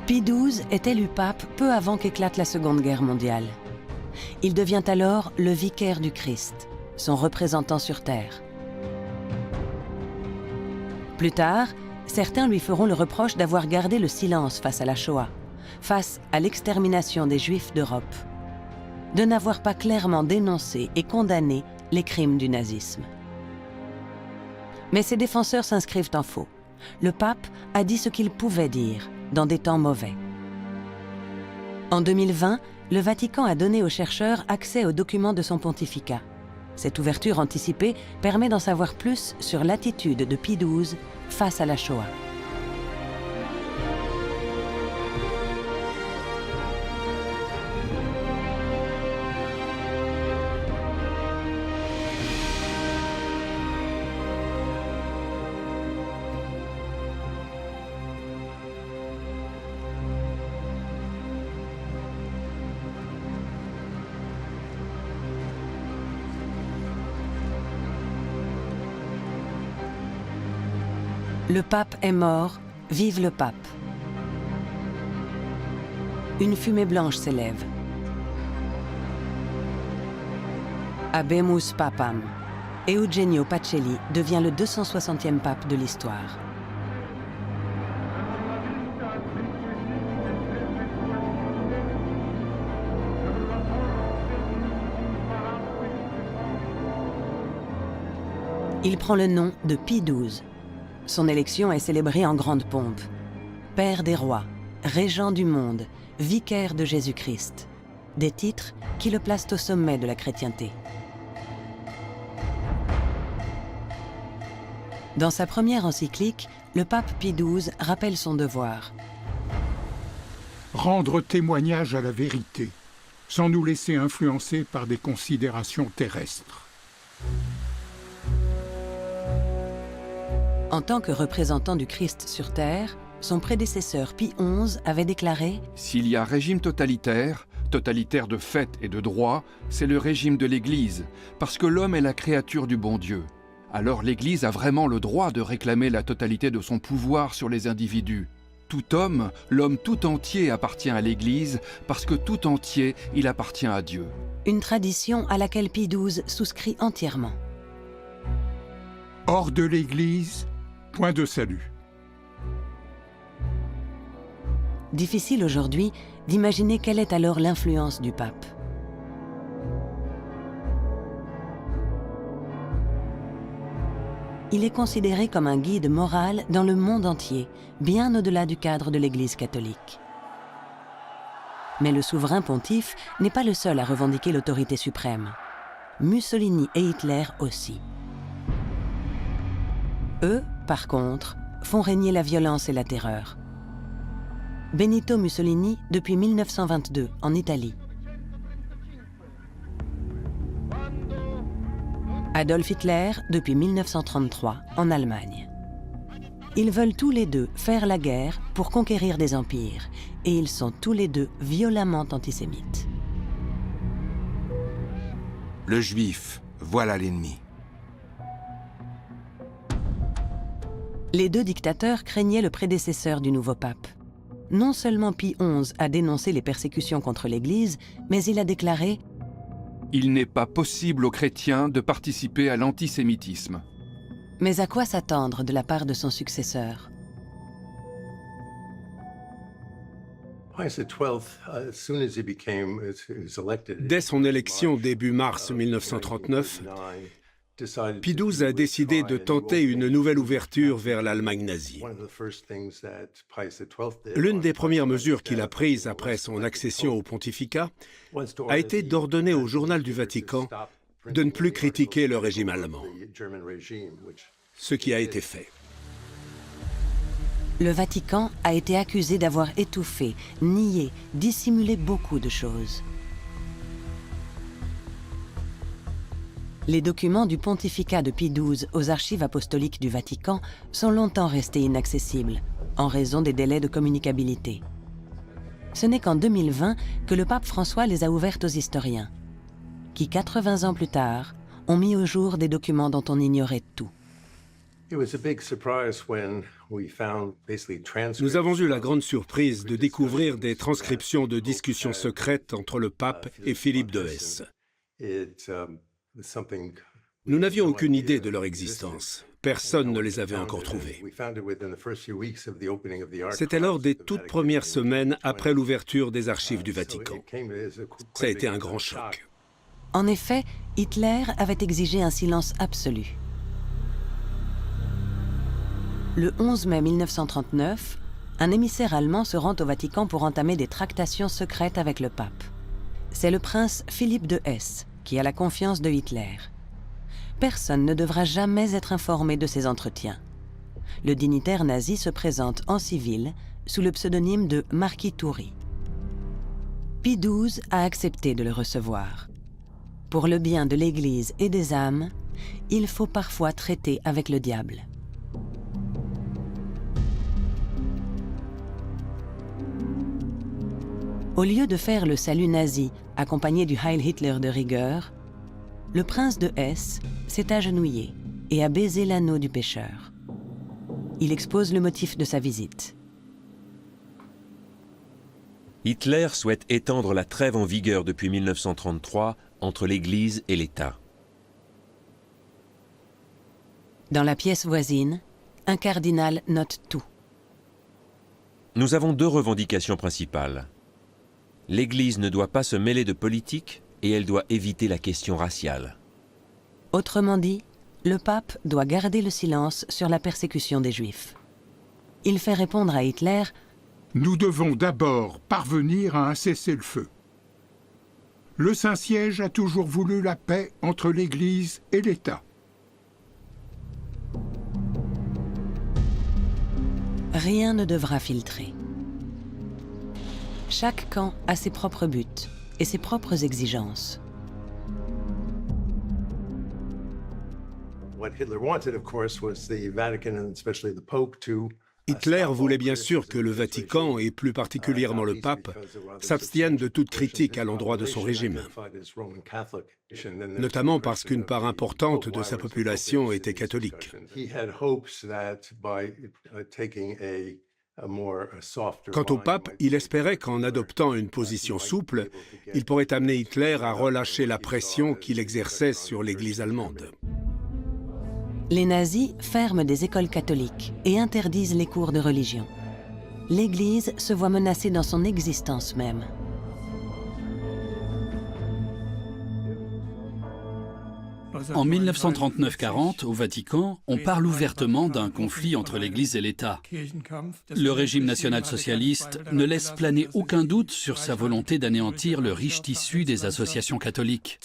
Pie XII est élu pape peu avant qu'éclate la Seconde Guerre mondiale. Il devient alors le vicaire du Christ, son représentant sur terre. Plus tard, certains lui feront le reproche d'avoir gardé le silence face à la Shoah, face à l'extermination des Juifs d'Europe, de n'avoir pas clairement dénoncé et condamné les crimes du nazisme. Mais ses défenseurs s'inscrivent en faux. Le pape a dit ce qu'il pouvait dire dans des temps mauvais. En 2020, le Vatican a donné aux chercheurs accès aux documents de son pontificat. Cette ouverture anticipée permet d'en savoir plus sur l'attitude de Pie XII face à la Shoah. Le pape est mort, vive le pape. Une fumée blanche s'élève. Habemus Papam. Eugenio Pacelli devient le 260e pape de l'histoire. Il prend le nom de Pie XII. Son élection est célébrée en grande pompe. Père des rois, régent du monde, vicaire de Jésus-Christ. Des titres qui le placent au sommet de la chrétienté. Dans sa première encyclique, le pape Pie XII rappelle son devoir. Rendre témoignage à la vérité, sans nous laisser influencer par des considérations terrestres. En tant que représentant du Christ sur terre, son prédécesseur Pie XI avait déclaré « S'il y a régime totalitaire, totalitaire de fait et de droit, c'est le régime de l'Église, parce que l'homme est la créature du bon Dieu. Alors l'Église a vraiment le droit de réclamer la totalité de son pouvoir sur les individus. Tout homme, l'homme tout entier appartient à l'Église, parce que tout entier, il appartient à Dieu. » Une tradition à laquelle Pie XII souscrit entièrement. Hors de l'Église, point de salut. Difficile aujourd'hui d'imaginer quelle est alors l'influence du pape. Il est considéré comme un guide moral dans le monde entier, bien au-delà du cadre de l'Église catholique. Mais le souverain pontife n'est pas le seul à revendiquer l'autorité suprême. Mussolini et Hitler aussi. Eux, par contre, font régner la violence et la terreur. Benito Mussolini depuis 1922 en Italie. Adolf Hitler depuis 1933 en Allemagne. Ils veulent tous les deux faire la guerre pour conquérir des empires et ils sont tous les deux violemment antisémites. Le juif, voilà l'ennemi. Les deux dictateurs craignaient le prédécesseur du nouveau pape. Non seulement Pie XI a dénoncé les persécutions contre l'Église, mais il a déclaré « Il n'est pas possible aux chrétiens de participer à l'antisémitisme. » Mais à quoi s'attendre de la part de son successeur? Dès son élection début mars 1939, Pie XII a décidé de tenter une nouvelle ouverture vers l'Allemagne nazie. L'une des premières mesures qu'il a prises après son accession au pontificat a été d'ordonner au Journal du Vatican de ne plus critiquer le régime allemand, ce qui a été fait. Le Vatican a été accusé d'avoir étouffé, nié, dissimulé beaucoup de choses. Les documents du pontificat de Pie XII aux archives apostoliques du Vatican sont longtemps restés inaccessibles, en raison des délais de communicabilité. Ce n'est qu'en 2020 que le pape François les a ouvertes aux historiens, qui 80 ans plus tard ont mis au jour des documents dont on ignorait tout. Nous avons eu la grande surprise de découvrir des transcriptions de discussions secrètes entre le pape et Philippe de Hesse. Nous n'avions aucune idée de leur existence. Personne ne les avait encore trouvées. C'était lors des toutes premières semaines après l'ouverture des archives du Vatican. Ça a été un grand choc. En effet, Hitler avait exigé un silence absolu. Le 11 mai 1939, un émissaire allemand se rend au Vatican pour entamer des tractations secrètes avec le pape. C'est le prince Philippe de Hesse qui a la confiance de Hitler. Personne ne devra jamais être informé de ces entretiens. Le dignitaire nazi se présente en civil sous le pseudonyme de Marquis Toury. Pie XII a accepté de le recevoir. Pour le bien de l'Église et des âmes, il faut parfois traiter avec le diable. Au lieu de faire le salut nazi accompagné du Heil Hitler de rigueur, le prince de Hesse s'est agenouillé et a baisé l'anneau du pécheur. Il expose le motif de sa visite. Hitler souhaite étendre la trêve en vigueur depuis 1933 entre l'Église et l'État. Dans la pièce voisine, un cardinal note tout. Nous avons deux revendications principales. L'Église ne doit pas se mêler de politique et elle doit éviter la question raciale. Autrement dit, le pape doit garder le silence sur la persécution des Juifs. Il fait répondre à Hitler « Nous devons d'abord parvenir à un cessez-le-feu. Le Saint-Siège a toujours voulu la paix entre l'Église et l'État. » Rien ne devra filtrer. Chaque camp a ses propres buts et ses propres exigences. Hitler voulait bien sûr que le Vatican, et plus particulièrement le pape, s'abstiennent de toute critique à l'endroit de son régime, notamment parce qu'une part importante de sa population était catholique. Quant au pape, il espérait qu'en adoptant une position souple, il pourrait amener Hitler à relâcher la pression qu'il exerçait sur l'Église allemande. Les nazis ferment des écoles catholiques et interdisent les cours de religion. L'Église se voit menacée dans son existence même. En 1939-40, au Vatican, on parle ouvertement d'un conflit entre l'Église et l'État. Le régime national-socialiste ne laisse planer aucun doute sur sa volonté d'anéantir le riche tissu des associations catholiques.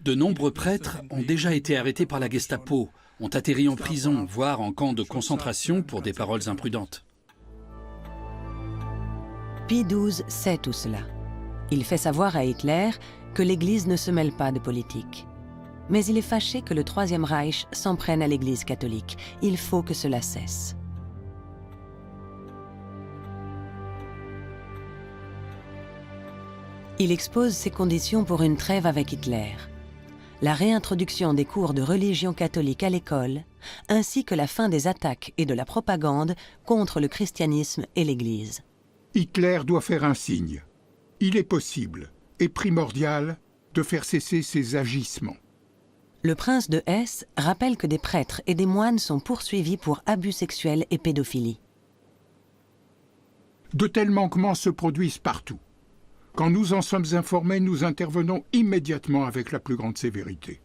De nombreux prêtres ont déjà été arrêtés par la Gestapo, ont atterri en prison, voire en camp de concentration pour des paroles imprudentes. Pie XII sait tout cela. Il fait savoir à Hitler que l'Église ne se mêle pas de politique. Mais il est fâché que le Troisième Reich s'en prenne à l'Église catholique. Il faut que cela cesse. Il expose ses conditions pour une trêve avec Hitler. La réintroduction des cours de religion catholique à l'école, ainsi que la fin des attaques et de la propagande contre le christianisme et l'Église. Hitler doit faire un signe. Il est possible et primordial de faire cesser ces agissements. Le prince de Hesse rappelle que des prêtres et des moines sont poursuivis pour abus sexuels et pédophilie. De tels manquements se produisent partout. Quand nous en sommes informés, nous intervenons immédiatement avec la plus grande sévérité.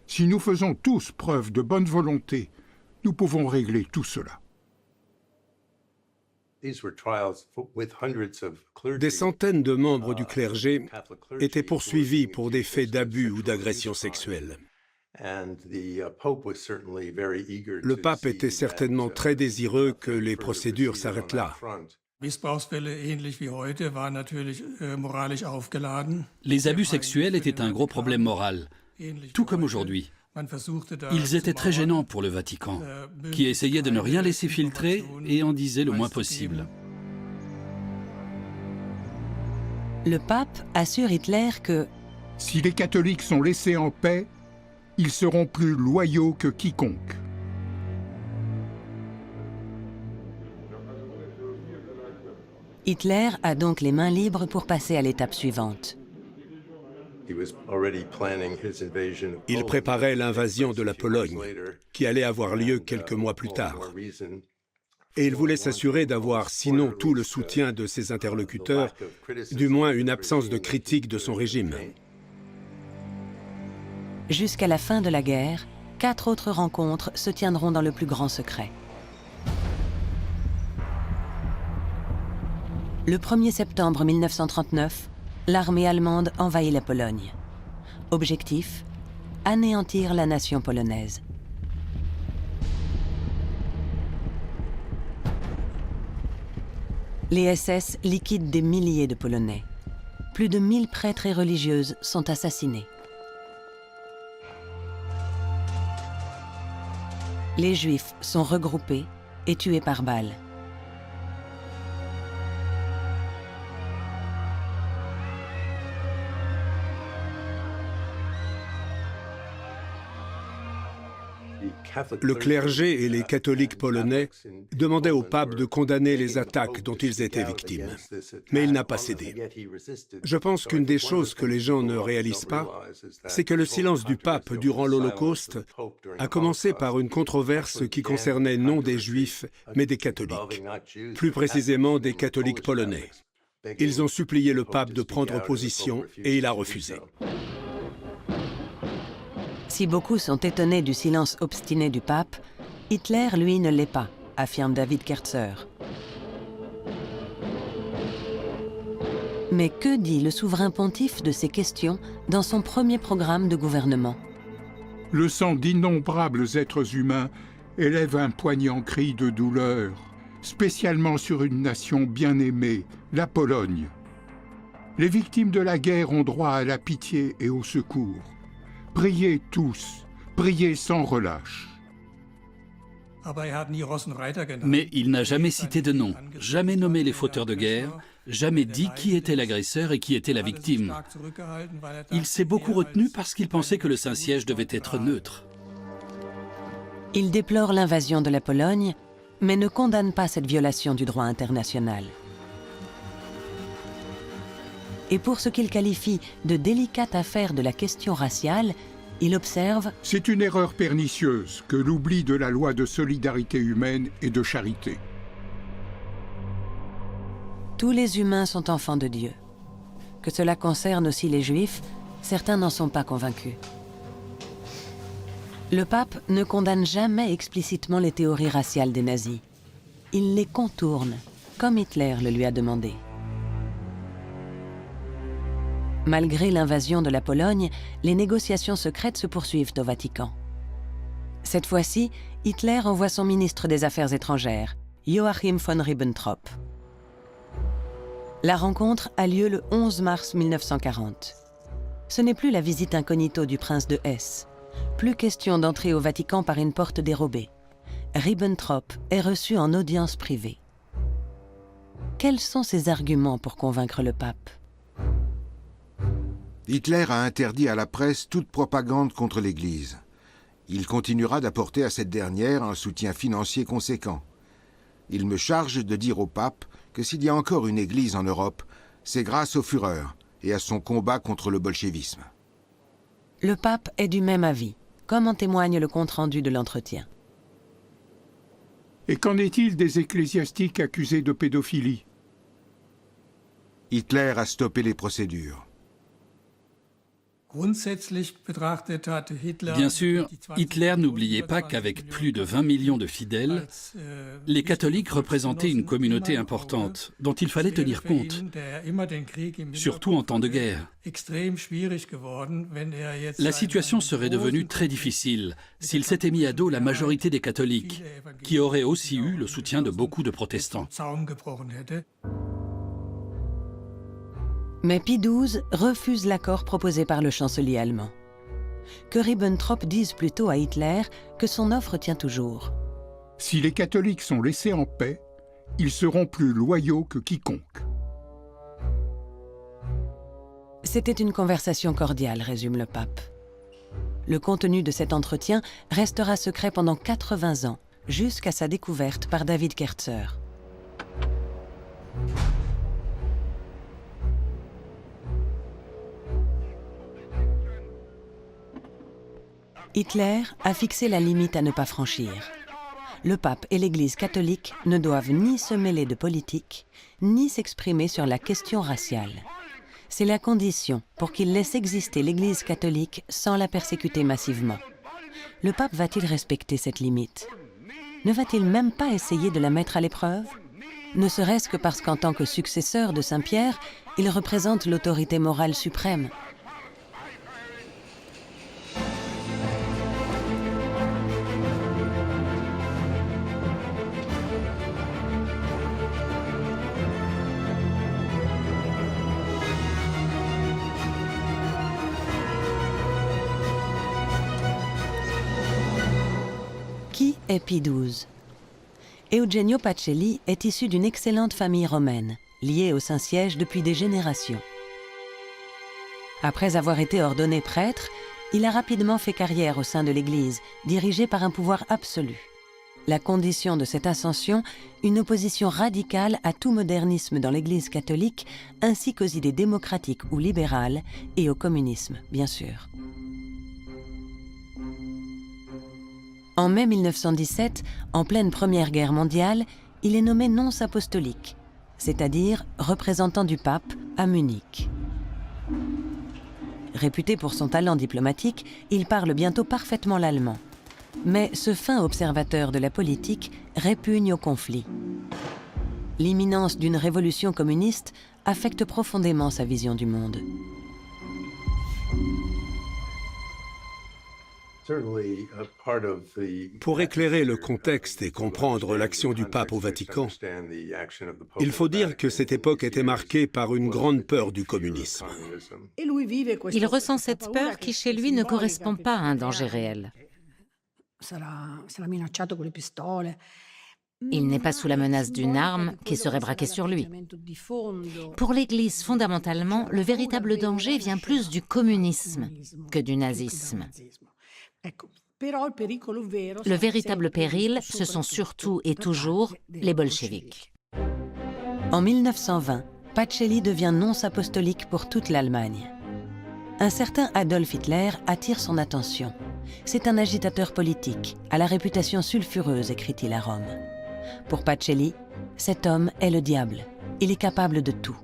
Si nous faisons tous preuve de bonne volonté, nous pouvons régler tout cela. Des centaines de membres du clergé étaient poursuivis pour des faits d'abus ou d'agression sexuelle. Le pape était certainement très désireux que les procédures s'arrêtent là. Les abus sexuels étaient un gros problème moral, tout comme aujourd'hui. Ils étaient très gênants pour le Vatican, qui essayait de ne rien laisser filtrer et en disait le moins possible. Le pape assure Hitler que si les catholiques sont laissés en paix, ils seront plus loyaux que quiconque. Hitler a donc les mains libres pour passer à l'étape suivante. Il préparait l'invasion de la Pologne, qui allait avoir lieu quelques mois plus tard. Et il voulait s'assurer d'avoir, sinon tout le soutien de ses interlocuteurs, du moins une absence de critique de son régime. Jusqu'à la fin de la guerre, 4 autres rencontres se tiendront dans le plus grand secret. Le 1er septembre 1939, l'armée allemande envahit la Pologne. Objectif : anéantir la nation polonaise. Les SS liquident des milliers de Polonais. Plus de 1000 prêtres et religieuses sont assassinés. Les Juifs sont regroupés et tués par balles. Le clergé et les catholiques polonais demandaient au pape de condamner les attaques dont ils étaient victimes. Mais il n'a pas cédé. Je pense qu'une des choses que les gens ne réalisent pas, c'est que le silence du pape durant l'Holocauste a commencé par une controverse qui concernait non des Juifs, mais des catholiques. Plus précisément des catholiques polonais. Ils ont supplié le pape de prendre position et il a refusé. Si beaucoup sont étonnés du silence obstiné du pape, Hitler, lui, ne l'est pas, affirme David Kertzer. Mais que dit le souverain pontife de ces questions dans son premier programme de gouvernement ? Le sang d'innombrables êtres humains élève un poignant cri de douleur, spécialement sur une nation bien-aimée, la Pologne. Les victimes de la guerre ont droit à la pitié et au secours. Priez tous, priez sans relâche. Mais il n'a jamais cité de nom, jamais nommé les fauteurs de guerre, jamais dit qui était l'agresseur et qui était la victime. Il s'est beaucoup retenu parce qu'il pensait que le Saint-Siège devait être neutre. Il déplore l'invasion de la Pologne, mais ne condamne pas cette violation du droit international. Et pour ce qu'il qualifie de délicate affaire de la question raciale, il observe « C'est une erreur pernicieuse que l'oubli de la loi de solidarité humaine et de charité. Tous les humains sont enfants de Dieu. Que cela concerne aussi les Juifs, certains n'en sont pas convaincus. » Le pape ne condamne jamais explicitement les théories raciales des nazis. Il les contourne, comme Hitler le lui a demandé. Malgré l'invasion de la Pologne, les négociations secrètes se poursuivent au Vatican. Cette fois-ci, Hitler envoie son ministre des Affaires étrangères, Joachim von Ribbentrop. La rencontre a lieu le 11 mars 1940. Ce n'est plus la visite incognito du prince de Hesse. Plus question d'entrer au Vatican par une porte dérobée. Ribbentrop est reçu en audience privée. Quels sont ses arguments pour convaincre le pape ? Hitler a interdit à la presse toute propagande contre l'Église. Il continuera d'apporter à cette dernière un soutien financier conséquent. Il me charge de dire au pape que s'il y a encore une Église en Europe, c'est grâce au Führer et à son combat contre le bolchevisme. Le pape est du même avis, comme en témoigne le compte-rendu de l'entretien. Et qu'en est-il des ecclésiastiques accusés de pédophilie ? Hitler a stoppé les procédures. Bien sûr, Hitler n'oubliait pas qu'avec plus de 20 millions de fidèles, les catholiques représentaient une communauté importante dont il fallait tenir compte, surtout en temps de guerre. La situation serait devenue très difficile s'il s'était mis à dos la majorité des catholiques, qui auraient aussi eu le soutien de beaucoup de protestants. Mais Pie XII refuse l'accord proposé par le chancelier allemand. Que Ribbentrop dise plutôt à Hitler que son offre tient toujours. Si les catholiques sont laissés en paix, ils seront plus loyaux que quiconque. C'était une conversation cordiale, résume le pape. Le contenu de cet entretien restera secret pendant 80 ans, jusqu'à sa découverte par David Kertzer. Hitler a fixé la limite à ne pas franchir. Le pape et l'Église catholique ne doivent ni se mêler de politique, ni s'exprimer sur la question raciale. C'est la condition pour qu'il laisse exister l'Église catholique sans la persécuter massivement. Le pape va-t-il respecter cette limite? Ne va-t-il même pas essayer de la mettre à l'épreuve? Ne serait-ce que parce qu'en tant que successeur de Saint-Pierre, il représente l'autorité morale suprême. Qui est Pie XII? Eugenio Pacelli est issu d'une excellente famille romaine, liée au Saint-Siège depuis des générations. Après avoir été ordonné prêtre, il a rapidement fait carrière au sein de l'Église, dirigé par un pouvoir absolu. La condition de cette ascension, une opposition radicale à tout modernisme dans l'Église catholique, ainsi qu'aux idées démocratiques ou libérales, et au communisme, bien sûr. En mai 1917, en pleine Première Guerre mondiale, il est nommé nonce apostolique, c'est-à-dire représentant du pape à Munich. Réputé pour son talent diplomatique, il parle bientôt parfaitement l'allemand. Mais ce fin observateur de la politique répugne au conflit. L'imminence d'une révolution communiste affecte profondément sa vision du monde. Pour éclairer le contexte et comprendre l'action du pape au Vatican, il faut dire que cette époque était marquée par une grande peur du communisme. Il ressent cette peur qui, chez lui, ne correspond pas à un danger réel. Il n'est pas sous la menace d'une arme qui serait braquée sur lui. Pour l'Église, fondamentalement, le véritable danger vient plus du communisme que du nazisme. Le véritable péril, ce sont surtout et toujours les bolcheviks. En 1920, Pacelli devient nonce apostolique pour toute l'Allemagne. Un certain Adolf Hitler attire son attention. C'est un agitateur politique, à la réputation sulfureuse, écrit-il à Rome. Pour Pacelli, cet homme est le diable. Il est capable de tout.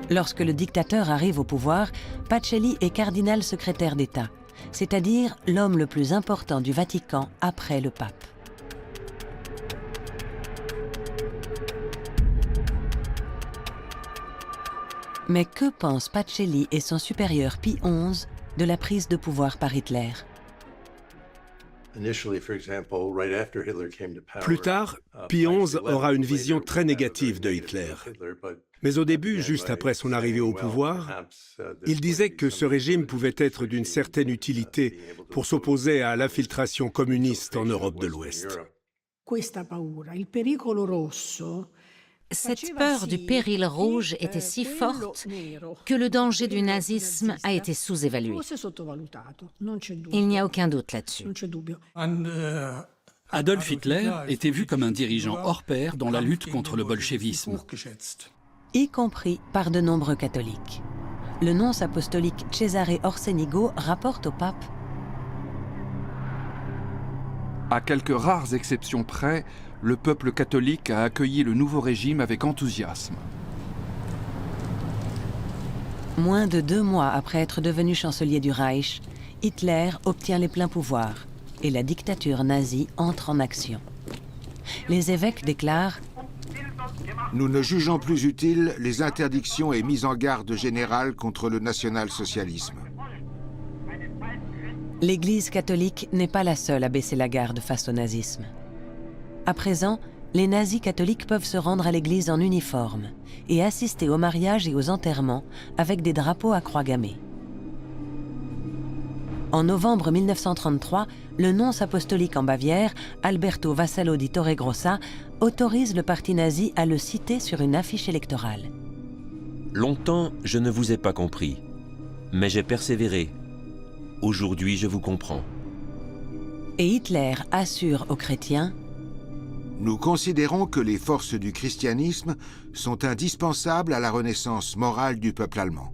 Lorsque le dictateur arrive au pouvoir, Pacelli est cardinal secrétaire d'État, c'est-à-dire l'homme le plus important du Vatican après le pape. Mais que pensent Pacelli et son supérieur Pie XI de la prise de pouvoir par Hitler? Plus tard, Pie XI aura une vision très négative de Hitler. Mais au début, juste après son arrivée au pouvoir, il disait que ce régime pouvait être d'une certaine utilité pour s'opposer à l'infiltration communiste en Europe de l'Ouest. Cette peur du péril rouge était si forte que le danger du nazisme a été sous-évalué. Il n'y a aucun doute là-dessus. Adolf Hitler était vu comme un dirigeant hors pair dans la lutte contre le bolchevisme, y compris par de nombreux catholiques. Le nonce apostolique Cesare Orsenigo rapporte au pape: À quelques rares exceptions près, le peuple catholique a accueilli le nouveau régime avec enthousiasme. Moins de 2 mois après être devenu chancelier du Reich, Hitler obtient les pleins pouvoirs et la dictature nazie entre en action. Les évêques déclarent: Nous ne jugeons plus utiles les interdictions et mises en garde générales contre le national-socialisme. L'Église catholique n'est pas la seule à baisser la garde face au nazisme. À présent, les nazis catholiques peuvent se rendre à l'église en uniforme et assister aux mariages et aux enterrements avec des drapeaux à croix gammée. En novembre 1933, le nonce apostolique en Bavière, Alberto Vassallo di Torregrossa, autorise le parti nazi à le citer sur une affiche électorale. Longtemps, je ne vous ai pas compris, mais j'ai persévéré. Aujourd'hui, je vous comprends. Et Hitler assure aux chrétiens: Nous considérons que les forces du christianisme sont indispensables à la renaissance morale du peuple allemand.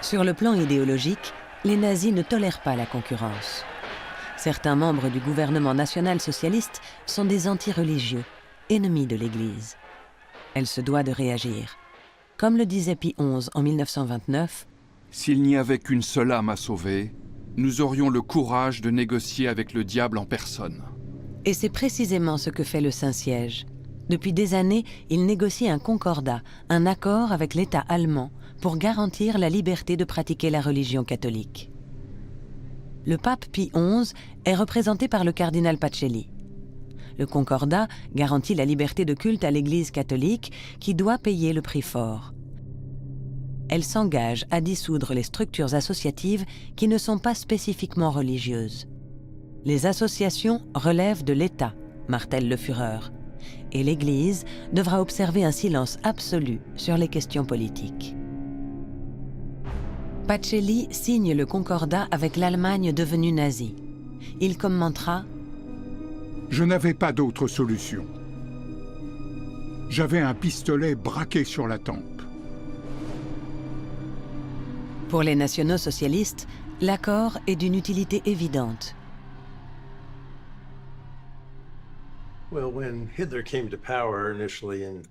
Sur le plan idéologique, les nazis ne tolèrent pas la concurrence. Certains membres du gouvernement national-socialiste sont des anti-religieux, ennemis de l'Église. Elle se doit de réagir. Comme le disait Pie XI en 1929, « S'il n'y avait qu'une seule âme à sauver, nous aurions le courage de négocier avec le diable en personne. » Et c'est précisément ce que fait le Saint-Siège. Depuis des années, il négocie un concordat, un accord avec l'État allemand pour garantir la liberté de pratiquer la religion catholique. Le pape Pie XI est représenté par le cardinal Pacelli. Le concordat garantit la liberté de culte à l'Église catholique qui doit payer le prix fort. Elle s'engage à dissoudre les structures associatives qui ne sont pas spécifiquement religieuses. Les associations relèvent de l'État, martèle le Führer, et l'Église devra observer un silence absolu sur les questions politiques. Pacelli signe le concordat avec l'Allemagne devenue nazie. Il commentera « Je n'avais pas d'autre solution. J'avais un pistolet braqué sur la tempe. » Pour les nationaux-socialistes, l'accord est d'une utilité évidente.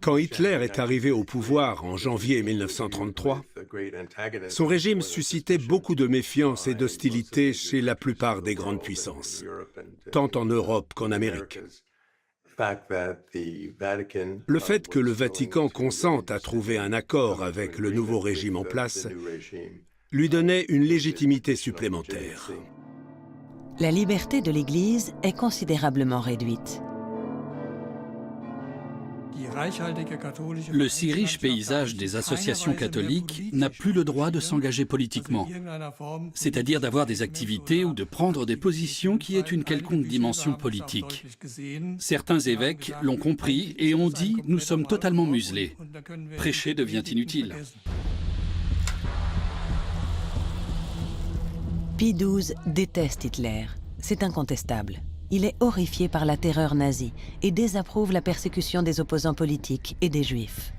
Quand Hitler est arrivé au pouvoir en janvier 1933, son régime suscitait beaucoup de méfiance et d'hostilité chez la plupart des grandes puissances, tant en Europe qu'en Amérique. Le fait que le Vatican consente à trouver un accord avec le nouveau régime en place lui donnait une légitimité supplémentaire. La liberté de l'Église est considérablement réduite. Le si riche paysage des associations catholiques n'a plus le droit de s'engager politiquement, c'est-à-dire d'avoir des activités ou de prendre des positions qui aient une quelconque dimension politique. Certains évêques l'ont compris et ont dit « nous sommes totalement muselés ». Prêcher devient inutile. Pie XII déteste Hitler, c'est incontestable. Il est horrifié par la terreur nazie et désapprouve la persécution des opposants politiques et des Juifs.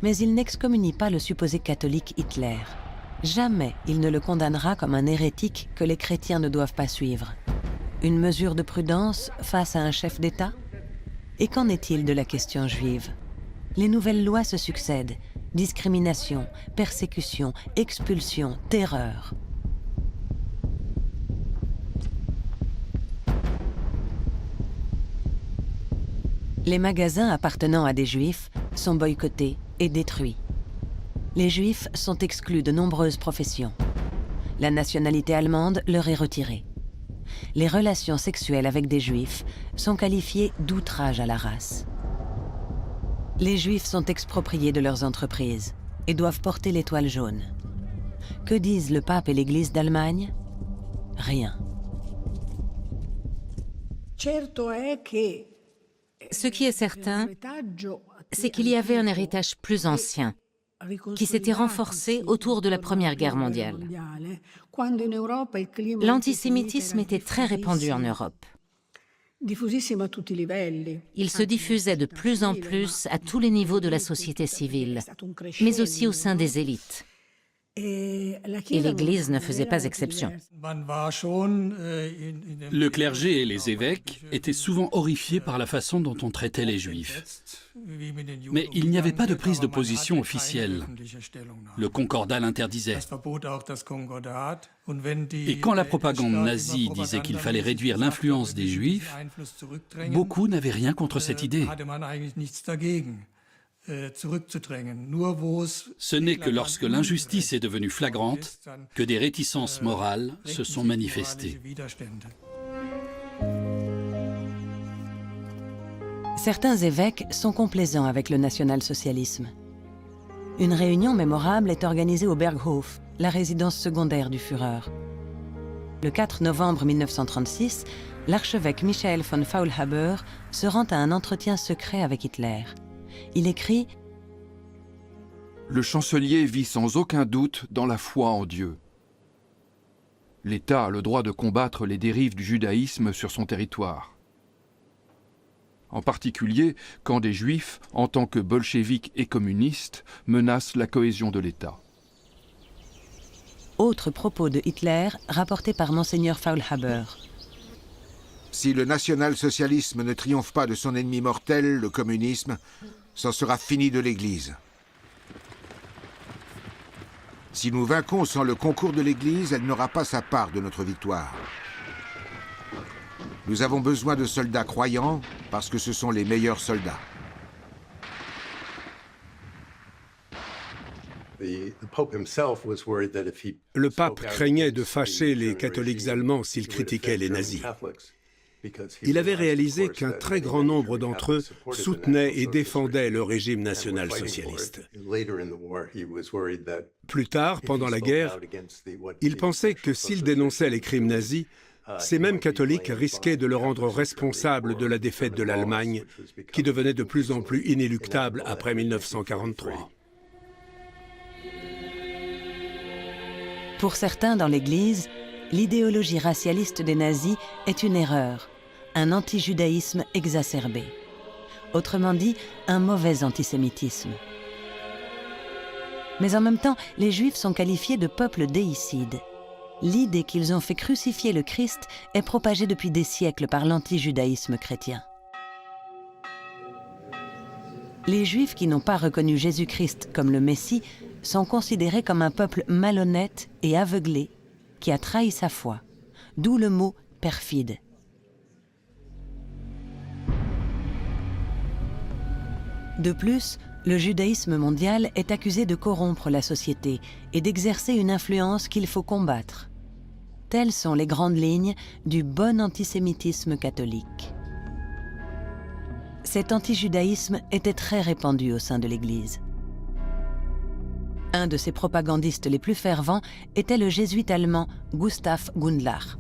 Mais il n'excommunie pas le supposé catholique Hitler. Jamais il ne le condamnera comme un hérétique que les chrétiens ne doivent pas suivre. Une mesure de prudence face à un chef d'État? Et qu'en est-il de la question juive? Les nouvelles lois se succèdent. Discrimination, persécution, expulsion, terreur. Les magasins appartenant à des Juifs sont boycottés et détruits. Les Juifs sont exclus de nombreuses professions. La nationalité allemande leur est retirée. Les relations sexuelles avec des Juifs sont qualifiées d'outrage à la race. Les Juifs sont expropriés de leurs entreprises et doivent porter l'étoile jaune. Que disent le pape et l'Église d'Allemagne? Rien. Ce qui est certain, c'est qu'il y avait un héritage plus ancien, qui s'était renforcé autour de la Première Guerre mondiale. L'antisémitisme était très répandu en Europe. Il se diffusait de plus en plus à tous les niveaux de la société civile, mais aussi au sein des élites. Et l'Église ne faisait pas exception. Le clergé et les évêques étaient souvent horrifiés par la façon dont on traitait les Juifs. Mais il n'y avait pas de prise de position officielle. Le concordat l'interdisait. Et quand la propagande nazie disait qu'il fallait réduire l'influence des Juifs, beaucoup n'avaient rien contre cette idée. Ce n'est que lorsque l'injustice est devenue flagrante que des réticences morales se sont manifestées. Certains évêques sont complaisants avec le national-socialisme. Une réunion mémorable est organisée au Berghof, la résidence secondaire du Führer. Le 4 novembre 1936, l'archevêque Michael von Faulhaber se rend à un entretien secret avec Hitler. Il écrit « Le chancelier vit sans aucun doute dans la foi en Dieu. L'État a le droit de combattre les dérives du judaïsme sur son territoire. En particulier quand des Juifs, en tant que bolcheviks et communistes, menacent la cohésion de l'État. Autre propos de Hitler rapporté par Monseigneur Faulhaber. Si le national-socialisme ne triomphe pas de son ennemi mortel, le communisme, c'en sera fini de l'Église. Si nous vainquons sans le concours de l'Église, elle n'aura pas sa part de notre victoire. Nous avons besoin de soldats croyants parce que ce sont les meilleurs soldats. Le pape craignait de fâcher les catholiques allemands s'ils critiquaient les nazis. Il avait réalisé qu'un très grand nombre d'entre eux soutenaient et défendaient le régime national-socialiste. Plus tard, pendant la guerre, il pensait que s'il dénonçait les crimes nazis, ces mêmes catholiques risquaient de le rendre responsable de la défaite de l'Allemagne, qui devenait de plus en plus inéluctable après 1943. Pour certains dans l'Église, l'idéologie racialiste des nazis est une erreur, un anti-judaïsme exacerbé. Autrement dit, un mauvais antisémitisme. Mais en même temps, les Juifs sont qualifiés de peuple déicide. L'idée qu'ils ont fait crucifier le Christ est propagée depuis des siècles par l'anti-judaïsme chrétien. Les Juifs qui n'ont pas reconnu Jésus-Christ comme le Messie sont considérés comme un peuple malhonnête et aveuglé qui a trahi sa foi, d'où le mot perfide. De plus, le judaïsme mondial est accusé de corrompre la société et d'exercer une influence qu'il faut combattre. Telles sont les grandes lignes du bon antisémitisme catholique. Cet antijudaïsme était très répandu au sein de l'Église. Un de ses propagandistes les plus fervents était le jésuite allemand Gustav Gundlach.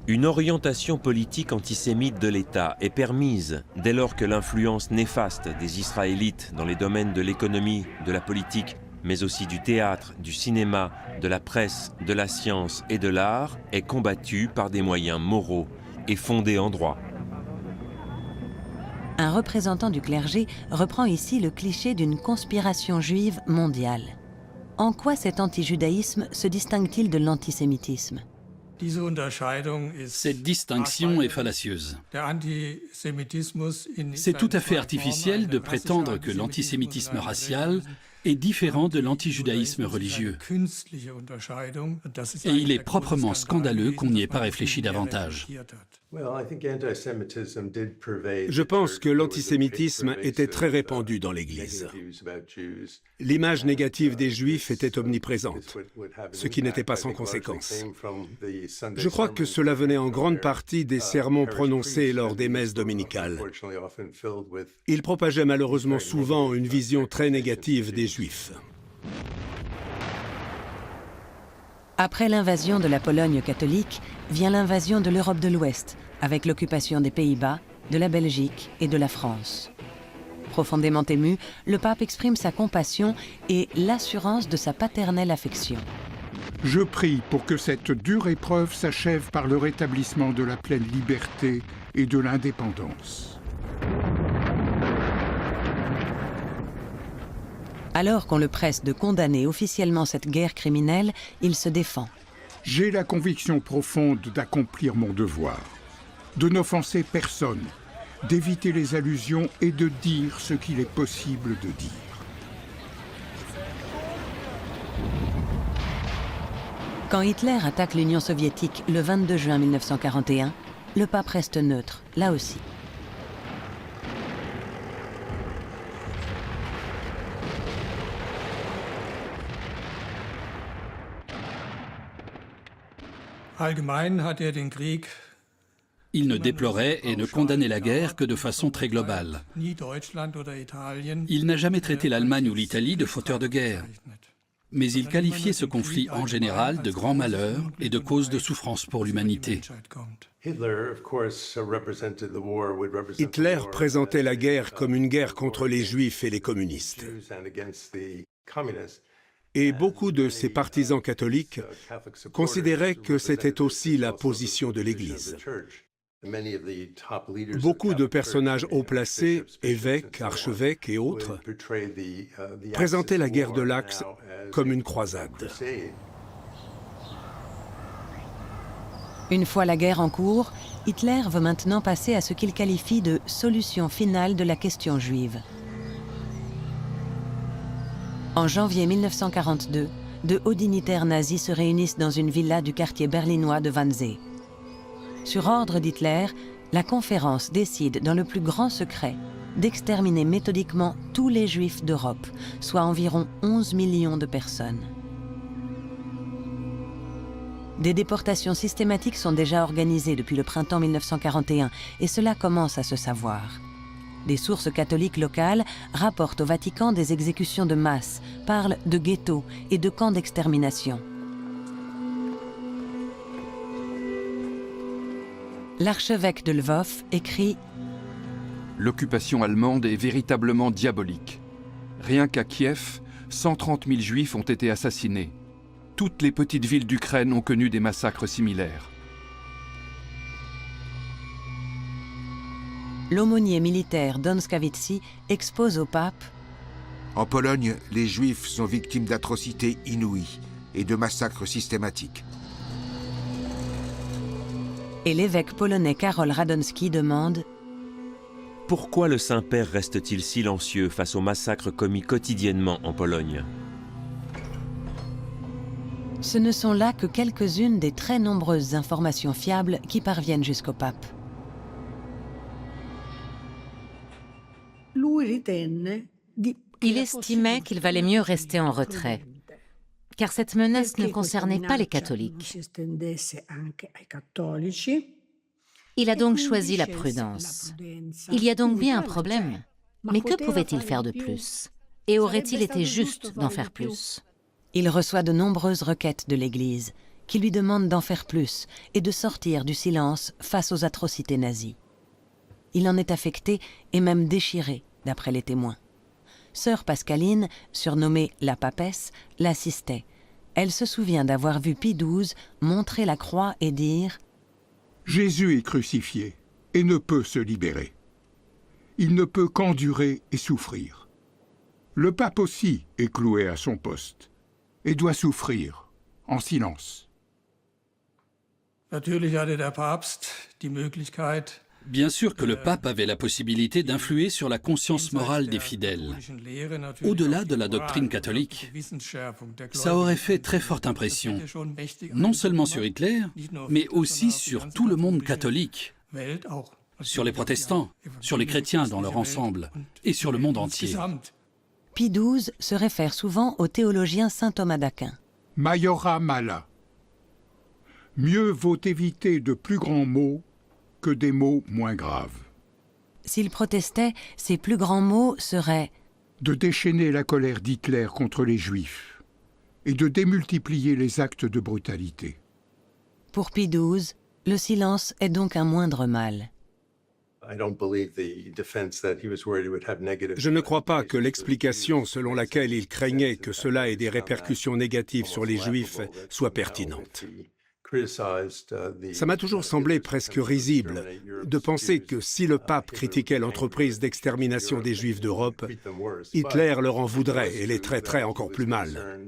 Une orientation politique antisémite de l'État est permise dès lors que l'influence néfaste des Israélites dans les domaines de l'économie, de la politique, mais aussi du théâtre, du cinéma, de la presse, de la science et de l'art est combattue par des moyens moraux et fondés en droit. Un représentant du clergé reprend ici le cliché d'une conspiration juive mondiale. En quoi cet antijudaïsme se distingue-t-il de l'antisémitisme ? Cette distinction est fallacieuse. C'est tout à fait artificiel de prétendre que l'antisémitisme racial est différent de l'antijudaïsme religieux. Et il est proprement scandaleux qu'on n'y ait pas réfléchi davantage. Je pense que l'antisémitisme était très répandu dans l'Église. L'image négative des Juifs était omniprésente, ce qui n'était pas sans conséquence. Je crois que cela venait en grande partie des sermons prononcés lors des messes dominicales. Ils propageaient malheureusement souvent une vision très négative des Juifs. Après l'invasion de la Pologne catholique, vient l'invasion de l'Europe de l'Ouest, avec l'occupation des Pays-Bas, de la Belgique et de la France. Profondément ému, le pape exprime sa compassion et l'assurance de sa paternelle affection. Je prie pour que cette dure épreuve s'achève par le rétablissement de la pleine liberté et de l'indépendance. Alors qu'on le presse de condamner officiellement cette guerre criminelle, il se défend. J'ai la conviction profonde d'accomplir mon devoir, de n'offenser personne, d'éviter les allusions et de dire ce qu'il est possible de dire. Quand Hitler attaque l'Union soviétique le 22 juin 1941, le pape reste neutre, là aussi. Il ne déplorait et ne condamnait la guerre que de façon très globale. Il n'a jamais traité l'Allemagne ou l'Italie de fauteurs de guerre. Mais il qualifiait ce conflit en général de grand malheur et de cause de souffrance pour l'humanité. Hitler présentait la guerre comme une guerre contre les Juifs et les communistes. Et beaucoup de ses partisans catholiques considéraient que c'était aussi la position de l'Église. Beaucoup de personnages haut placés, évêques, archevêques et autres, présentaient la guerre de l'Axe comme une croisade. Une fois la guerre en cours, Hitler veut maintenant passer à ce qu'il qualifie de « solution finale de la question juive ». En janvier 1942, de hauts dignitaires nazis se réunissent dans une villa du quartier berlinois de Wannsee. Sur ordre d'Hitler, la conférence décide dans le plus grand secret d'exterminer méthodiquement tous les juifs d'Europe, soit environ 11 millions de personnes. Des déportations systématiques sont déjà organisées depuis le printemps 1941 et cela commence à se savoir. Des sources catholiques locales rapportent au Vatican des exécutions de masse, parlent de ghettos et de camps d'extermination. L'archevêque de Lvov écrit « L'occupation allemande est véritablement diabolique. Rien qu'à Kiev, 130 000 juifs ont été assassinés. Toutes les petites villes d'Ukraine ont connu des massacres similaires. » L'aumônier militaire Don Skavitsy expose au pape « En Pologne, les Juifs sont victimes d'atrocités inouïes et de massacres systématiques. » Et l'évêque polonais Karol Radomski demande « Pourquoi le Saint-Père reste-t-il silencieux face aux massacres commis quotidiennement en Pologne ?» Ce ne sont là que quelques-unes des très nombreuses informations fiables qui parviennent jusqu'au pape. Il estimait qu'il valait mieux rester en retrait, car cette menace ne concernait pas les catholiques. Il a donc choisi la prudence. Il y a donc bien un problème, mais que pouvait-il faire de plus? Et aurait-il été juste d'en faire plus? Il reçoit de nombreuses requêtes de l'Église, qui lui demandent d'en faire plus et de sortir du silence face aux atrocités nazies. Il en est affecté et même déchiré, d'après les témoins. Sœur Pascaline, surnommée la papesse, l'assistait. Elle se souvient d'avoir vu Pie XII montrer la croix et dire « Jésus est crucifié et ne peut se libérer. Il ne peut qu'endurer et souffrir. Le pape aussi est cloué à son poste et doit souffrir en silence. » Bien sûr que le pape avait la possibilité d'influer sur la conscience morale des fidèles, au-delà de la doctrine catholique. Ça aurait fait très forte impression, non seulement sur Hitler, mais aussi sur tout le monde catholique, sur les protestants, sur les chrétiens dans leur ensemble, et sur le monde entier. Pie XII se réfère souvent au théologien saint Thomas d'Aquin. Majora mala. Mieux vaut éviter de plus grands maux que des mots moins graves. S'il protestait, ses plus grands mots seraient de déchaîner la colère d'Hitler contre les Juifs et de démultiplier les actes de brutalité. Pour Pie XII, le silence est donc un moindre mal. Je ne crois pas que l'explication selon laquelle il craignait que cela ait des répercussions négatives sur les Juifs soit pertinente. Ça m'a toujours semblé presque risible de penser que si le pape critiquait l'entreprise d'extermination des Juifs d'Europe, Hitler leur en voudrait et les traiterait encore plus mal.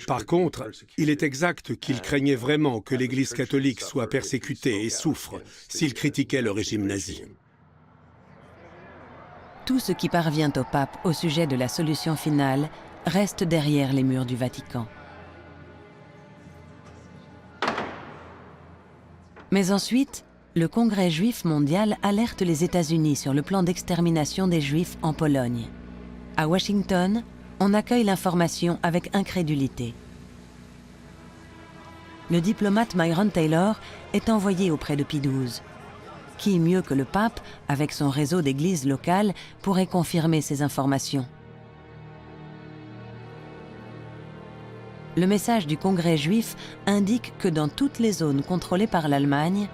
Par contre, il est exact qu'il craignait vraiment que l'Église catholique soit persécutée et souffre s'il critiquait le régime nazi. Tout ce qui parvient au pape au sujet de la solution finale reste derrière les murs du Vatican. Mais ensuite, le Congrès juif mondial alerte les États-Unis sur le plan d'extermination des Juifs en Pologne. À Washington, on accueille l'information avec incrédulité. Le diplomate Myron Taylor est envoyé auprès de Pie XII. Qui mieux que le pape, avec son réseau d'églises locales, pourrait confirmer ces informations? Le message du Congrès juif indique que dans toutes les zones contrôlées par l'Allemagne,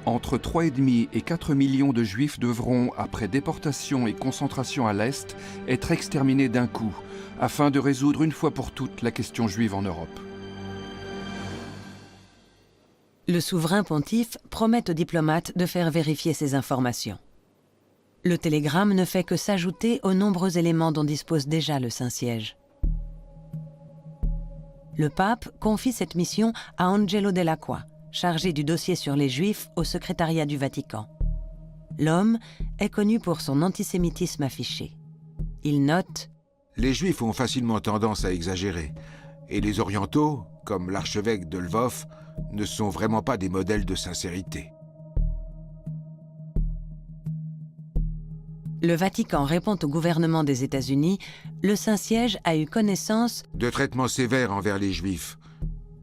entre 3,5 et 4 millions de Juifs devront, après déportation et concentration à l'Est, être exterminés d'un coup, afin de résoudre une fois pour toutes la question juive en Europe. Le souverain pontife promet aux diplomates de faire vérifier ces informations. Le télégramme ne fait que s'ajouter aux nombreux éléments dont dispose déjà le Saint-Siège. Le pape confie cette mission à Angelo Dell'Acqua, chargé du dossier sur les Juifs au secrétariat du Vatican. L'homme est connu pour son antisémitisme affiché. Il note « Les Juifs ont facilement tendance à exagérer, et les Orientaux, comme l'archevêque de Lvov, ne sont vraiment pas des modèles de sincérité. » Le Vatican répond au gouvernement des États-Unis. Le Saint-Siège a eu connaissance de traitements sévères envers les Juifs,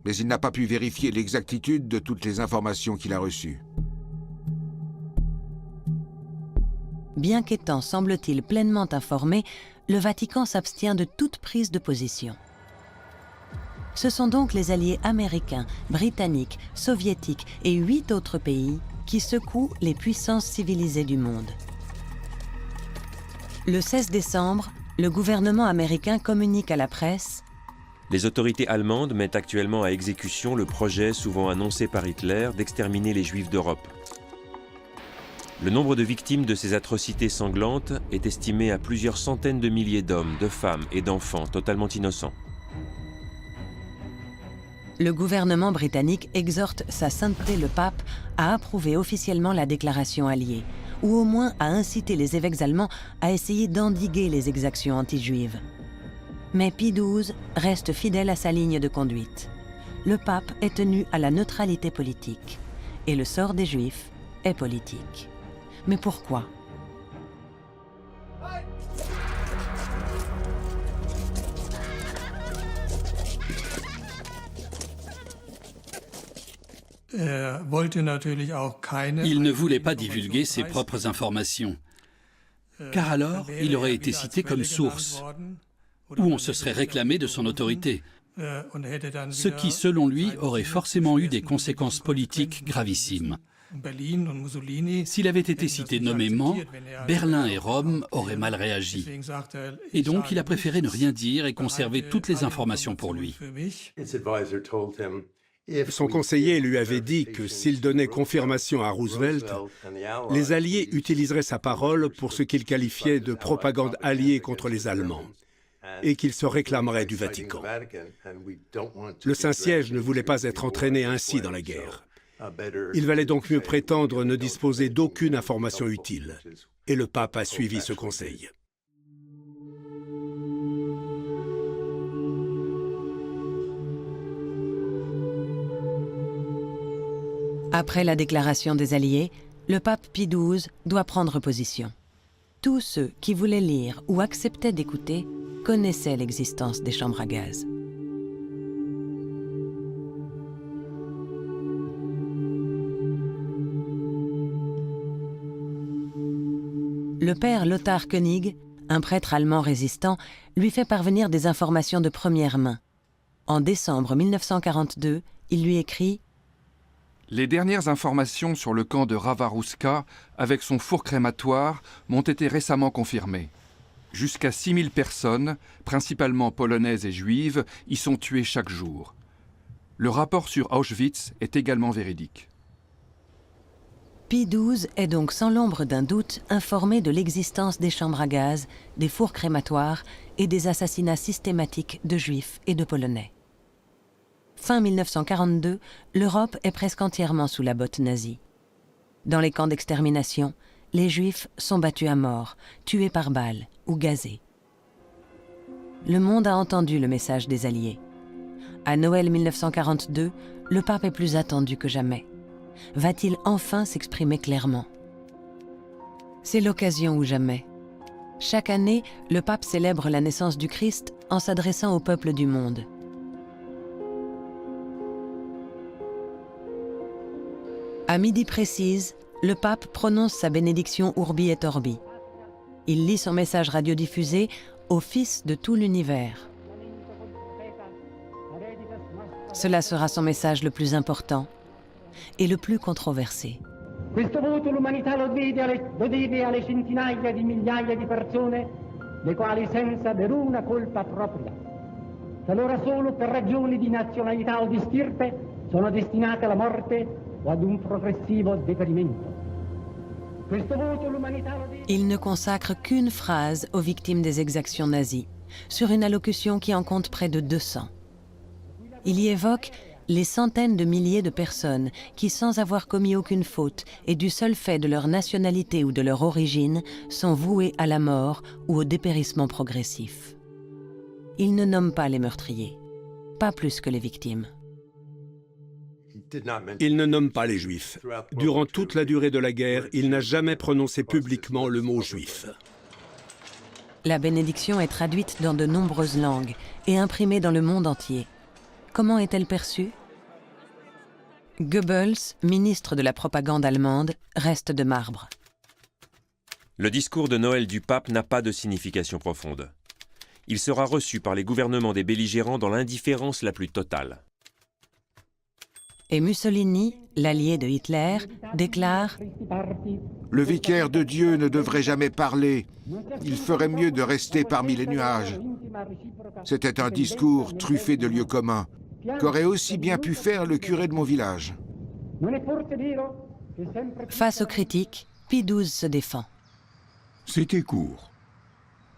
mais il n'a pas pu vérifier l'exactitude de toutes les informations qu'il a reçues. Bien qu'étant, semble-t-il, pleinement informé, le Vatican s'abstient de toute prise de position. Ce sont donc les alliés américains, britanniques, soviétiques et 8 autres pays qui secouent les puissances civilisées du monde. Le 16 décembre, le gouvernement américain communique à la presse « Les autorités allemandes mettent actuellement à exécution le projet souvent annoncé par Hitler d'exterminer les Juifs d'Europe. Le nombre de victimes de ces atrocités sanglantes est estimé à plusieurs centaines de milliers d'hommes, de femmes et d'enfants totalement innocents. » Le gouvernement britannique exhorte Sa Sainteté le Pape à approuver officiellement la déclaration alliée, ou au moins à inciter les évêques allemands à essayer d'endiguer les exactions anti-juives. Mais Pie XII reste fidèle à sa ligne de conduite. Le pape est tenu à la neutralité politique, et le sort des Juifs est politique. Mais pourquoi ? Il ne voulait pas divulguer ses propres informations, car alors il aurait été cité comme source, ou on se serait réclamé de son autorité, ce qui, selon lui, aurait forcément eu des conséquences politiques gravissimes. S'il avait été cité nommément, Berlin et Rome auraient mal réagi. Et donc, il a préféré ne rien dire et conserver toutes les informations pour lui. Son conseiller lui avait dit que s'il donnait confirmation à Roosevelt, les Alliés utiliseraient sa parole pour ce qu'il qualifiait de propagande alliée contre les Allemands, et qu'il se réclamerait du Vatican. Le Saint-Siège ne voulait pas être entraîné ainsi dans la guerre. Il valait donc mieux prétendre ne disposer d'aucune information utile, et le pape a suivi ce conseil. Après la déclaration des Alliés, le pape Pie XII doit prendre position. Tous ceux qui voulaient lire ou acceptaient d'écouter connaissaient l'existence des chambres à gaz. Le père Lothar Koenig, un prêtre allemand résistant, lui fait parvenir des informations de première main. En décembre 1942, il lui écrit « Les dernières informations sur le camp de Ravarouska, avec son four crématoire, m'ont été récemment confirmées. Jusqu'à 6000 personnes, principalement polonaises et juives, y sont tuées chaque jour. Le rapport sur Auschwitz est également véridique. » Pie XII est donc sans l'ombre d'un doute informé de l'existence des chambres à gaz, des fours crématoires et des assassinats systématiques de Juifs et de Polonais. Fin 1942, l'Europe est presque entièrement sous la botte nazie. Dans les camps d'extermination, les Juifs sont battus à mort, tués par balles ou gazés. Le monde a entendu le message des Alliés. À Noël 1942, le pape est plus attendu que jamais. Va-t-il enfin s'exprimer clairement? C'est l'occasion ou jamais. Chaque année, le pape célèbre la naissance du Christ en s'adressant au peuple du monde. À midi précise, le pape prononce sa bénédiction Urbi et Orbi. Il lit son message radiodiffusé au Fils de tout l'univers. Cela sera son message le plus important et le plus controversé. Questo voto l'umanità lo deve alle centinaia di migliaia di persone, le quali senza veruna colpa propria, talora solo per ragioni di nazionalità o di stirpe, sono destinate alla morte o ad un progressivo deperimento. Questo voto l'umanità lo deve... Il ne consacre qu'une phrase aux victimes des exactions nazies, sur une allocution qui en compte près de 200. Il y évoque Les centaines de milliers de personnes qui, sans avoir commis aucune faute et du seul fait de leur nationalité ou de leur origine, sont vouées à la mort ou au dépérissement progressif. Il ne nomme pas les meurtriers, pas plus que les victimes. Il ne nomme pas les Juifs. Durant toute la durée de la guerre, il n'a jamais prononcé publiquement le mot juif. La bénédiction est traduite dans de nombreuses langues et imprimée dans le monde entier. Comment est-elle perçue? Goebbels, ministre de la propagande allemande, reste de marbre. Le discours de Noël du pape n'a pas de signification profonde. Il sera reçu par les gouvernements des belligérants dans l'indifférence la plus totale. Et Mussolini, l'allié de Hitler, déclare « Le vicaire de Dieu ne devrait jamais parler. Il ferait mieux de rester parmi les nuages. » C'était un discours truffé de lieux communs, qu'aurait aussi bien pu faire le curé de mon village. Face aux critiques, Pie XII se défend. C'était court,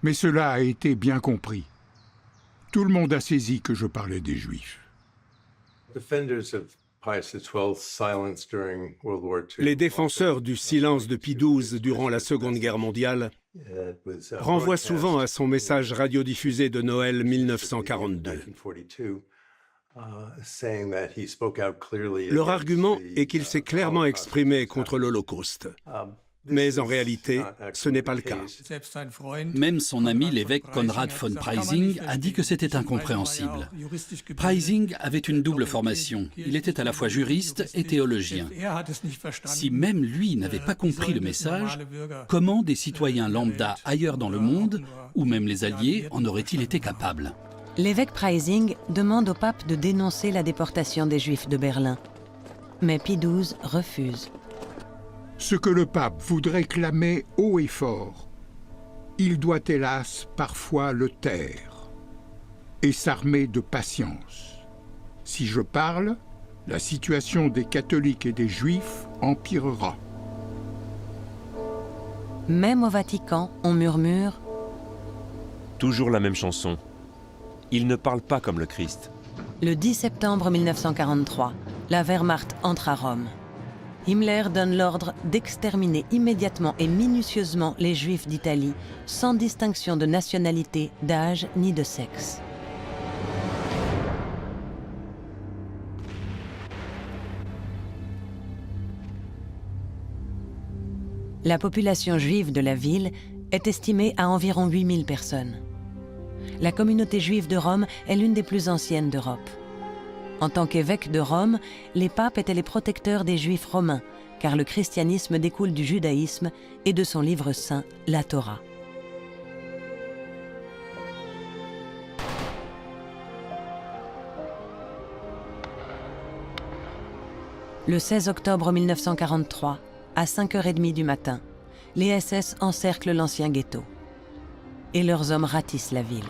mais cela a été bien compris. Tout le monde a saisi que je parlais des Juifs. Les défenseurs du silence de Pie XII durant la Seconde Guerre mondiale renvoient souvent à son message radiodiffusé de Noël 1942. Leur argument est qu'il s'est clairement exprimé contre l'Holocauste. Mais en réalité, ce n'est pas le cas. Même son ami l'évêque Konrad von Preysing a dit que c'était incompréhensible. Preysing avait une double formation. Il était à la fois juriste et théologien. Si même lui n'avait pas compris le message, comment des citoyens lambda ailleurs dans le monde, ou même les Alliés, en auraient-ils été capables? L'évêque Preysing demande au pape de dénoncer la déportation des Juifs de Berlin. Mais Pie XII refuse. Ce que le pape voudrait clamer haut et fort, il doit hélas parfois le taire et s'armer de patience. Si je parle, la situation des catholiques et des juifs empirera. Même au Vatican, on murmure « Toujours la même chanson. Il ne parle pas comme le Christ. » Le 10 septembre 1943, la Wehrmacht entre à Rome. Himmler donne l'ordre d'exterminer immédiatement et minutieusement les Juifs d'Italie, sans distinction de nationalité, d'âge ni de sexe. La population juive de la ville est estimée à environ 8000 personnes. La communauté juive de Rome est l'une des plus anciennes d'Europe. En tant qu'évêques de Rome, les papes étaient les protecteurs des Juifs romains, car le christianisme découle du judaïsme et de son livre saint, la Torah. Le 16 octobre 1943, à 5h30 du matin, les SS encerclent l'ancien ghetto. Et leurs hommes ratissent la ville.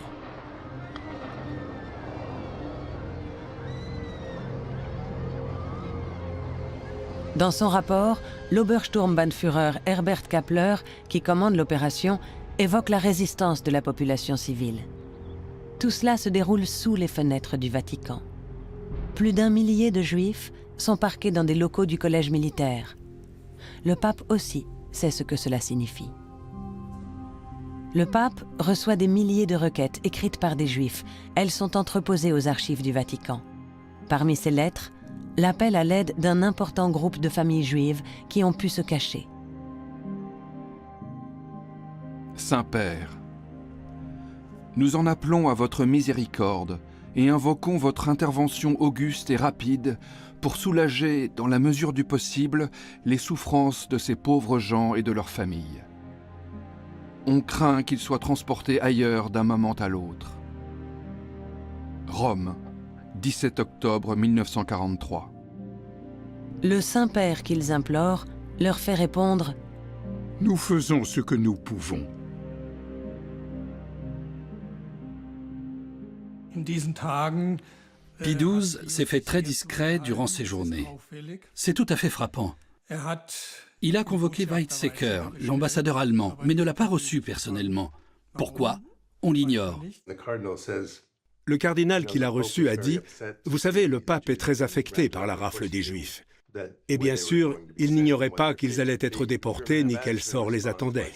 Dans son rapport, l'Obersturmbannführer Herbert Kappler, qui commande l'opération, évoque la résistance de la population civile. Tout cela se déroule sous les fenêtres du Vatican. Plus d'1 millier de Juifs sont parqués dans des locaux du collège militaire. Le pape aussi sait ce que cela signifie. Le pape reçoit des milliers de requêtes écrites par des Juifs. Elles sont entreposées aux archives du Vatican. Parmi ces lettres, l'appel à l'aide d'un important groupe de familles juives qui ont pu se cacher. Saint-Père, nous en appelons à votre miséricorde et invoquons votre intervention auguste et rapide pour soulager, dans la mesure du possible, les souffrances de ces pauvres gens et de leurs familles. On craint qu'ils soient transportés ailleurs d'un moment à l'autre. Rome, 17 octobre 1943. Le Saint-Père qu'ils implorent leur fait répondre « Nous faisons ce que nous pouvons. » Pie XII s'est fait très discret durant ces journées. C'est tout à fait frappant. Il a convoqué Weizsäcker, l'ambassadeur allemand, mais ne l'a pas reçu personnellement. Pourquoi? On l'ignore. Le cardinal qui l'a reçu a dit « Vous savez, le pape est très affecté par la rafle des Juifs. » Et bien sûr, il n'ignorait pas qu'ils allaient être déportés ni quel sort les attendait.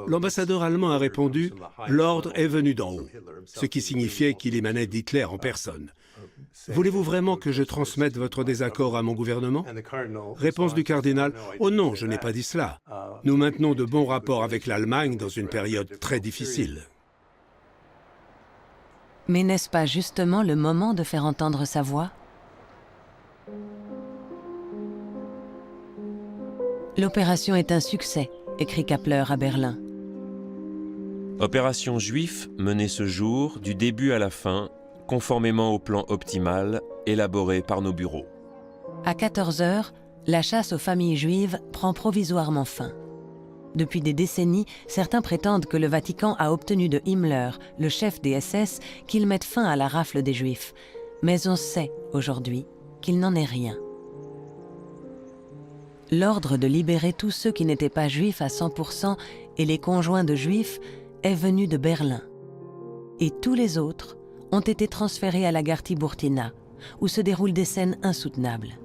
L'ambassadeur allemand a répondu « L'ordre est venu d'en haut », ce qui signifiait qu'il émanait d'Hitler en personne. « Voulez-vous vraiment que je transmette votre désaccord à mon gouvernement ?» Réponse du cardinal « Oh non, je n'ai pas dit cela. Nous maintenons de bons rapports avec l'Allemagne dans une période très difficile. » Mais n'est-ce pas justement le moment de faire entendre sa voix? L'opération est un succès, écrit Kappler à Berlin. Opération Juif menée ce jour, du début à la fin, conformément au plan optimal élaboré par nos bureaux. À 14 heures, la chasse aux familles juives prend provisoirement fin. Depuis des décennies, certains prétendent que le Vatican a obtenu de Himmler, le chef des SS, qu'il mette fin à la rafle des Juifs. Mais on sait, aujourd'hui, qu'il n'en est rien. L'ordre de libérer tous ceux qui n'étaient pas juifs à 100% et les conjoints de juifs est venu de Berlin. Et tous les autres ont été transférés à la gare Tiburtina, où se déroulent des scènes insoutenables.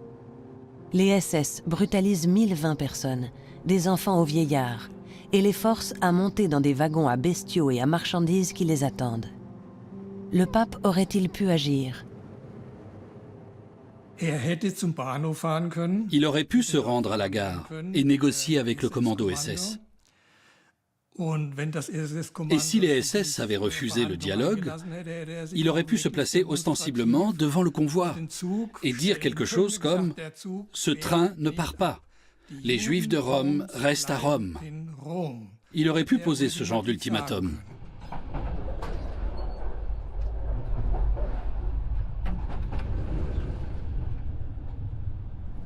Les SS brutalisent 1020 personnes, des enfants aux vieillards, et les forcent à monter dans des wagons à bestiaux et à marchandises qui les attendent. Le pape aurait-il pu agir? Il aurait pu se rendre à la gare et négocier avec le commando SS. Et si les SS avaient refusé le dialogue, il aurait pu se placer ostensiblement devant le convoi et dire quelque chose comme « Ce train ne part pas. Les Juifs de Rome restent à Rome. » Il aurait pu poser ce genre d'ultimatum.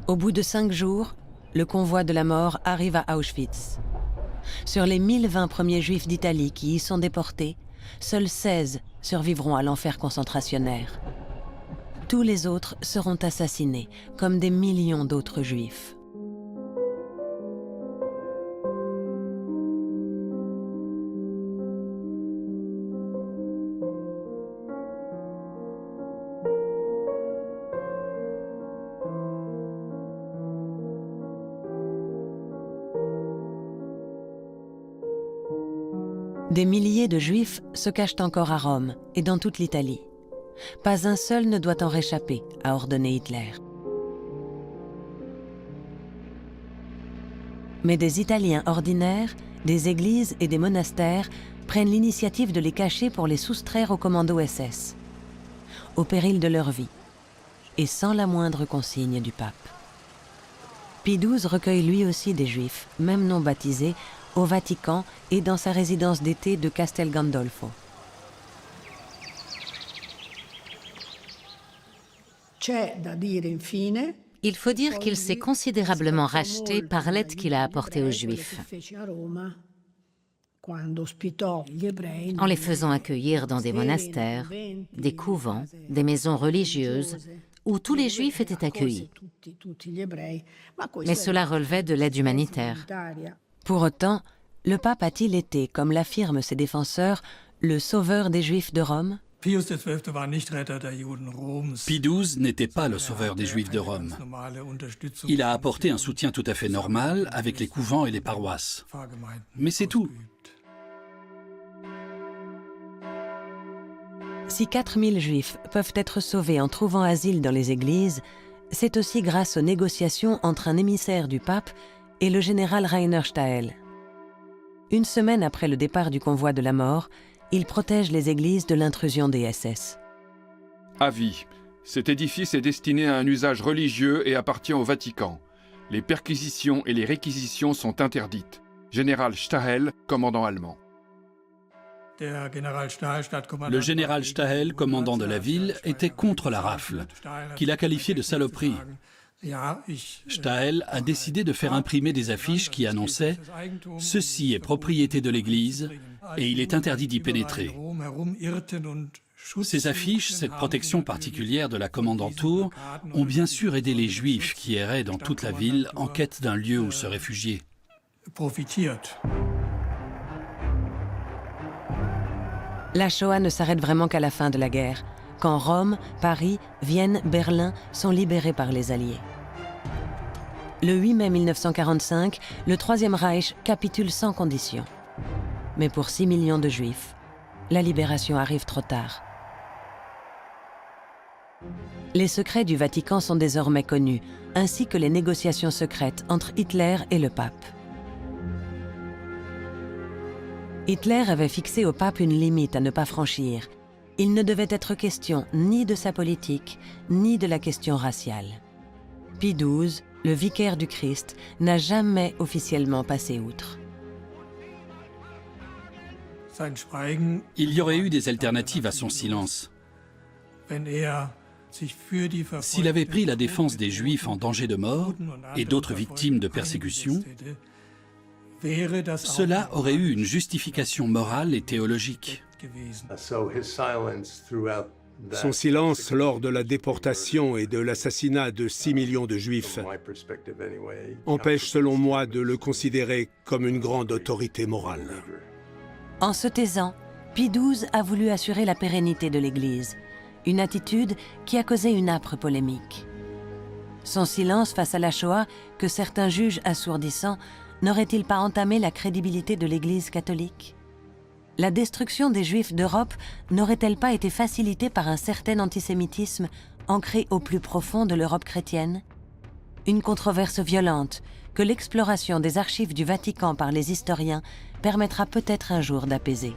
Au bout de 5 jours, le convoi de la mort arrive à Auschwitz. Sur les 1020 premiers juifs d'Italie qui y sont déportés, seuls 16 survivront à l'enfer concentrationnaire. Tous les autres seront assassinés, comme des millions d'autres juifs. Des milliers de Juifs se cachent encore à Rome et dans toute l'Italie. Pas un seul ne doit en réchapper, a ordonné Hitler. Mais des Italiens ordinaires, des églises et des monastères prennent l'initiative de les cacher pour les soustraire au commando SS, au péril de leur vie, et sans la moindre consigne du pape. Pie XII recueille lui aussi des Juifs, même non baptisés, au Vatican et dans sa résidence d'été de Castel Gandolfo. Il faut dire qu'il s'est considérablement racheté par l'aide qu'il a apportée aux Juifs, en les faisant accueillir dans des monastères, des couvents, des maisons religieuses, où tous les Juifs étaient accueillis. Mais cela relevait de l'aide humanitaire. Pour autant, le pape a-t-il été, comme l'affirment ses défenseurs, le sauveur des Juifs de Rome? Pie XII n'était pas le sauveur des Juifs de Rome. Il a apporté un soutien tout à fait normal avec les couvents et les paroisses. Mais c'est tout. Si 4000 Juifs peuvent être sauvés en trouvant asile dans les églises, c'est aussi grâce aux négociations entre un émissaire du pape et le général Rainer Staël. Une semaine après le départ du convoi de la mort, il protège les églises de l'intrusion des SS. Avis. Cet édifice est destiné à un usage religieux et appartient au Vatican. Les perquisitions et les réquisitions sont interdites. Général Staël, commandant allemand. Le général Staël, commandant de la ville, était contre la rafle, qu'il a qualifiée de saloperie. Staël a décidé de faire imprimer des affiches qui annonçaient « Ceci est propriété de l'Église et il est interdit d'y pénétrer ». Ces affiches, cette protection particulière de la commandanture, ont bien sûr aidé les Juifs qui erraient dans toute la ville en quête d'un lieu où se réfugier. La Shoah ne s'arrête vraiment qu'à la fin de la guerre, quand Rome, Paris, Vienne, Berlin sont libérés par les Alliés. Le 8 mai 1945, le Troisième Reich capitule sans condition. Mais pour 6 millions de Juifs, la libération arrive trop tard. Les secrets du Vatican sont désormais connus, ainsi que les négociations secrètes entre Hitler et le pape. Hitler avait fixé au pape une limite à ne pas franchir. Il ne devait être question ni de sa politique, ni de la question raciale. Pie XII, le vicaire du Christ, n'a jamais officiellement passé outre. Il y aurait eu des alternatives à son silence. S'il avait pris la défense des Juifs en danger de mort et d'autres victimes de persécution, cela aurait eu une justification morale et théologique. Son silence lors de la déportation et de l'assassinat de 6 millions de Juifs empêche, selon moi, de le considérer comme une grande autorité morale. En se taisant, Pie XII a voulu assurer la pérennité de l'Église, une attitude qui a causé une âpre polémique. Son silence face à la Shoah, que certains jugent assourdissant, n'aurait-il pas entamé la crédibilité de l'Église catholique ? La destruction des Juifs d'Europe n'aurait-elle pas été facilitée par un certain antisémitisme ancré au plus profond de l'Europe chrétienne ? Une controverse violente que l'exploration des archives du Vatican par les historiens permettra peut-être un jour d'apaiser.